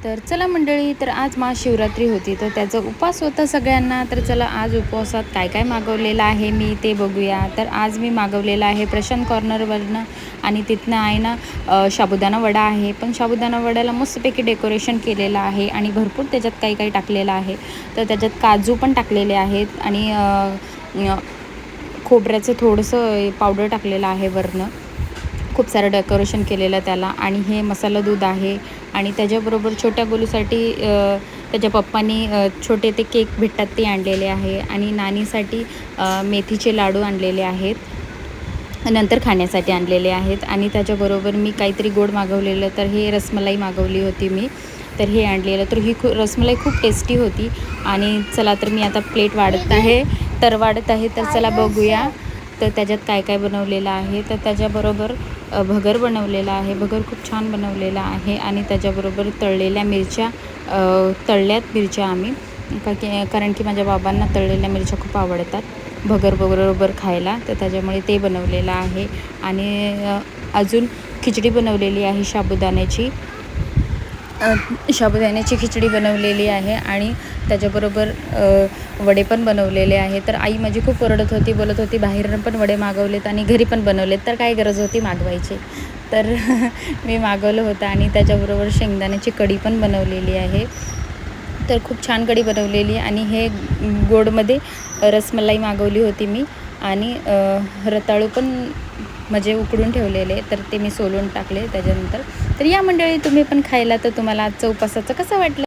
तर चला मंडळी, तर आज महाशिवरात्री होती, तर त्याचा उपवास होता सगळ्यांना. तर चला आज उपवासात काय काय मागवलेलं आहे मी ते बघूया. तर आज मी मागवलेलं आहे प्रशांत कॉर्नरवरनं आणि तिथनं आहे ना साबुदाणा वडा आहे. पण साबुदाणा वड्याला मस्तपैकी डेकोरेशन केलेलं आहे आणि भरपूर त्याच्यात काही काही टाकलेलं आहे. तर त्याच्यात काजू पण टाकलेले आहेत आणि खोबऱ्याचं थोडंसं पावडर टाकलेलं आहे वरनं. खूप सारं डेकोरेशन केलेलं त्याला. आणि हे मसाला दूध आहे आणि त्याच्याबरोबर छोट्या गोलूसाठी त्याच्या पप्पांनी छोटे ते केक भेटतात ते आणलेले आहे आणि नानीसाठी मेथीचे लाडू आणलेले आहेत, नंतर खाण्यासाठी आणलेले आहेत. आणि त्याच्याबरोबर मी काहीतरी गोड मागवलेलं, तर हे रसमलाई मागवली होती मी, तर हे आणलेलं. तर ही रसमलाई खूप टेस्टी होती. आणि चला तर मी आता प्लेट वाढत आहे, तर चला बघूया तर त्याच्यात काय काय बनवलेलं आहे. तर त्याच्याबरोबर भगर बनवलेला आहे. भगर खूप छान बनवलेला आहे आणि त्याच्याबरोबर तळलेल्या मिरच्या, तळल्यात मिरच्या आम्ही कारण की माझ्या बाबांना तळलेल्या मिरच्या खूप आवडतात भगर बरोबर खायला, तर त्याच्यामुळे ते बनवलेलं आहे. आणि अजून खिचडी बनवलेली आहे, साबुदाण्याची खिचडी बनवलेली आहे आणि त्याच्याबरोबर वडे पण बनवलेले आहे. तर आई माझी खूप ओरडत होती, बोलत होती बाहेरनं पण वडे मागवलेत आणि घरी पण बनवलेत, तर काय गरज होती मागवायची. तर मी मागवलं होतं. आणि त्याच्याबरोबर शेंगदाण्याची कढी पण बनवलेली आहे. तर खूप छान कढी बनवलेली. आणि हे गोडमध्ये रसमलाई मागवली होती मी आणि रताळू पण म्हणजे उकडून ठेवलेले, तर ते मी सोलून टाकले त्याच्यानंतर. तर या मंडळी, तुम्ही पण खायला. तर तुम्हाला आजचं उपासाचं कसं वाटलं?